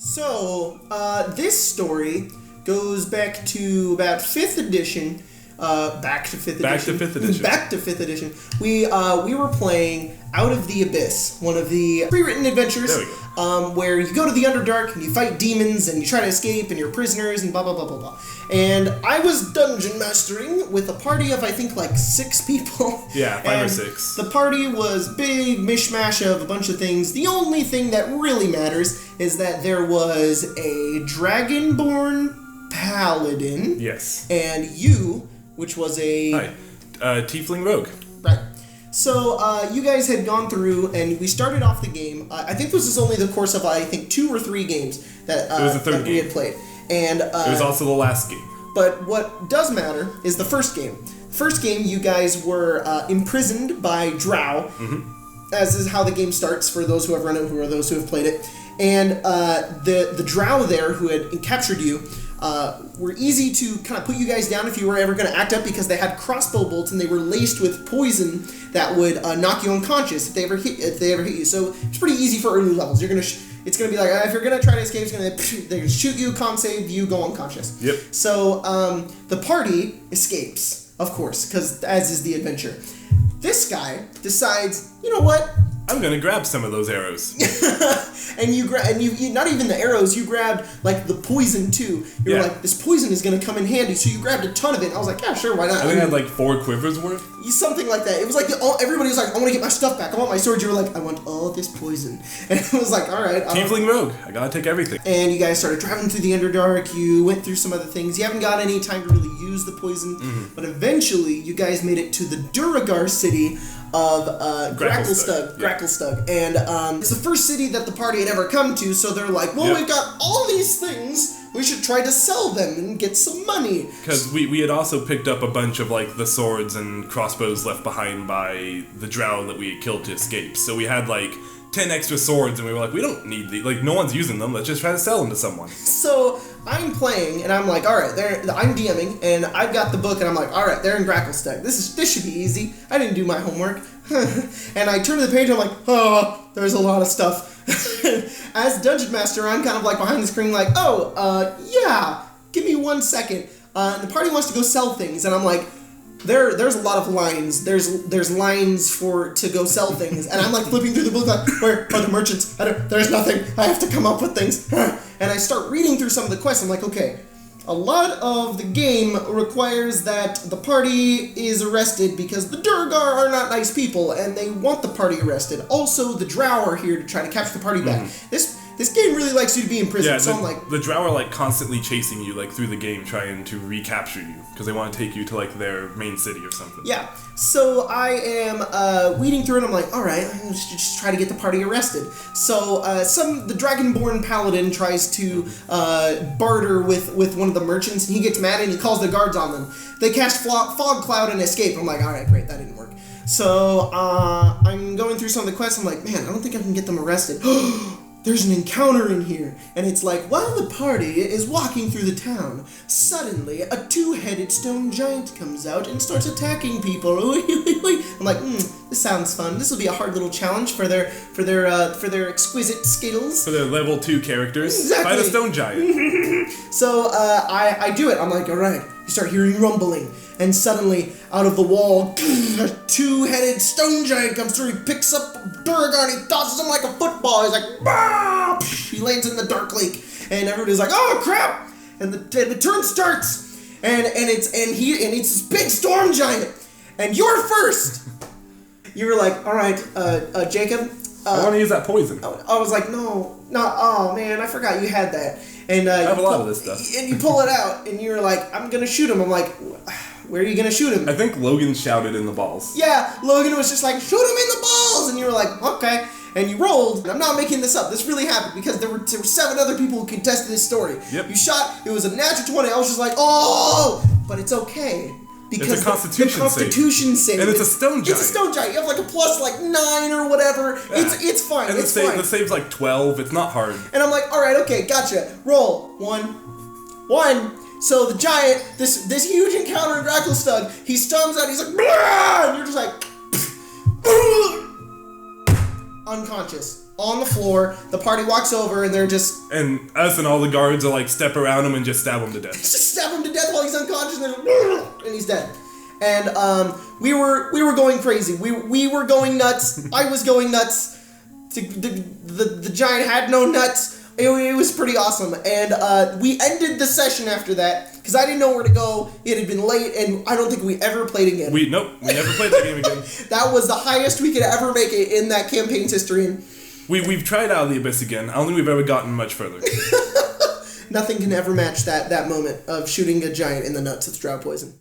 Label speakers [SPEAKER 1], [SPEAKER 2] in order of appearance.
[SPEAKER 1] So, this story goes back to about 5th edition. Back to 5th edition. We were playing Out of the Abyss, one of the pre-written adventures.
[SPEAKER 2] There we go.
[SPEAKER 1] Where you go to the Underdark and you fight demons and you try to escape and you're prisoners and blah blah blah blah blah. And I was dungeon mastering with a party of I think like 6 people.
[SPEAKER 2] Yeah, 5 or 6.
[SPEAKER 1] The party was big mishmash of a bunch of things. The only thing that really matters is that there was a dragonborn paladin.
[SPEAKER 2] Yes.
[SPEAKER 1] And you, which was a
[SPEAKER 2] tiefling rogue.
[SPEAKER 1] Right. So, you guys had gone through, and we started off the game. I think this was only the course of, 2 or 3 games that,
[SPEAKER 2] it was the third
[SPEAKER 1] that we
[SPEAKER 2] game.
[SPEAKER 1] had played. And,
[SPEAKER 2] it was also the last game.
[SPEAKER 1] But what does matter is the first game. First game, you guys were imprisoned by Drow, as is how the game starts, for those who have run it, who are those who have played it. And the Drow there, who had captured you, were easy to kind of put you guys down if you were ever going to act up, because they had crossbow bolts and they were laced with poison that would knock you unconscious if they ever hit you. So it's pretty easy for early levels. You're gonna it's gonna be like, if you're gonna try to escape, they're gonna shoot you, con save, you go unconscious.
[SPEAKER 2] Yep.
[SPEAKER 1] So the party escapes, of course, because as is the adventure. This guy decides, you know what?
[SPEAKER 2] I'm gonna grab some of those arrows.
[SPEAKER 1] And you not even the arrows, you grabbed like the poison too. You were like, this poison is gonna come in handy, so you grabbed a ton of it. And I was like, yeah, sure, why not?
[SPEAKER 2] I think I had like 4 quivers worth.
[SPEAKER 1] Something like that. It was like everybody was like, I want to get my stuff back. I want my sword. You were like, I want all this poison. And it was like, all right.
[SPEAKER 2] Tiefling rogue. I gotta take everything.
[SPEAKER 1] And you guys started traveling through the Underdark. You went through some other things. You haven't got any time to really use the poison. But eventually, you guys made it to the Duragar city of Gracklestug. And it's the first city that the party had ever come to, so they're like, well, we've got all these things, we should try to sell them and get some money.
[SPEAKER 2] Because we had also picked up a bunch of like the swords and crossbows left behind by the Drow that we had killed to escape. So we had like 10 extra swords, and we were like, we don't need these. Like, no one's using them. Let's just try to sell them to someone. So
[SPEAKER 1] I'm playing, and I'm like, all right, I'm DMing, and I've got the book, and I'm like, all right, they're in Gracklestug. This should be easy. I didn't do my homework. And I turn to the page, and I'm like, oh, there's a lot of stuff. As Dungeon Master, I'm kind of like behind the screen, like, yeah, give me 1 second. And the party wants to go sell things, and I'm like, There's a lot of lines. There's lines to go sell things, and I'm like flipping through the book like, where are the merchants? There's nothing. I have to come up with things. And I start reading through some of the quests. I'm like, okay, a lot of the game requires that the party is arrested because the Durgar are not nice people, and they want the party arrested. Also, the Drow are here to try to capture the party back. This game really likes you to be in prison, so I'm like...
[SPEAKER 2] The Drow are, like, constantly chasing you, like, through the game, trying to recapture you, because they want to take you to, like, their main city or something.
[SPEAKER 1] Yeah, so I am weeding through it, and I'm like, alright, I'm going to just try to get the party arrested. So, the Dragonborn Paladin tries to barter with one of the merchants, and he gets mad, and he calls the guards on them. They cast Fog Cloud and escape. I'm like, alright, great, that didn't work. So, I'm going through some of the quests, I'm like, man, I don't think I can get them arrested. There's an encounter in here, and it's like, while the party is walking through the town, suddenly a 2-headed stone giant comes out and starts attacking people. I'm like, this sounds fun. This will be a hard little challenge for their exquisite skills.
[SPEAKER 2] For their level 2 characters.
[SPEAKER 1] Exactly.
[SPEAKER 2] Fight a stone giant.
[SPEAKER 1] So I do it. I'm like, all right. You start hearing rumbling, and suddenly, out of the wall, a 2-headed stone giant comes through. He picks up Duragar and he tosses him like a football. He's like, bah! He lands in the Dark Lake, and everybody's like, oh crap! And the turn starts, and it's this big storm giant, and you're first. You were like, all right, Jacob.
[SPEAKER 2] I want to use that poison.
[SPEAKER 1] I was like, no, oh man, I forgot you had that. And
[SPEAKER 2] I have a lot of this stuff.
[SPEAKER 1] And you pull it out, and you're like, I'm gonna shoot him. I'm like, where are you gonna shoot him?
[SPEAKER 2] I think Logan shouted in the balls.
[SPEAKER 1] Yeah, Logan was just like, shoot him in the balls! And you were like, okay. And you rolled, and I'm not making this up, this really happened, because there were 7 other people who contested this story.
[SPEAKER 2] Yep.
[SPEAKER 1] You shot, it was a natural 20, I was just like, oh! But it's okay. Because
[SPEAKER 2] it's a Constitution
[SPEAKER 1] save.
[SPEAKER 2] And it's a stone giant.
[SPEAKER 1] It's a stone giant. You have like a plus 9 or whatever. Yeah. It's fine.
[SPEAKER 2] And
[SPEAKER 1] it's fine.
[SPEAKER 2] The save's like 12. It's not hard.
[SPEAKER 1] And I'm like, all right, okay, gotcha. Roll. 1. So the giant, this huge encounter in Gracklestug, he storms out. He's like, blah! And you're just like, unconscious. on the floor. The party walks over, and they're just...
[SPEAKER 2] And us and all the guards are like, step around him and just stab him to death.
[SPEAKER 1] Just stab him to death while he's unconscious, and he's dead. And we were going crazy. We were going nuts. I was going nuts. The giant had no nuts. It was pretty awesome. And we ended the session after that because I didn't know where to go. It had been late, and I don't think we ever played again.
[SPEAKER 2] Nope, we never played that game again.
[SPEAKER 1] That was the highest we could ever make it in that campaign's history. And
[SPEAKER 2] we've tried Out of the Abyss again. I don't think we've ever gotten much further.
[SPEAKER 1] Nothing can ever match that moment of shooting a giant in the nuts with Drow poison.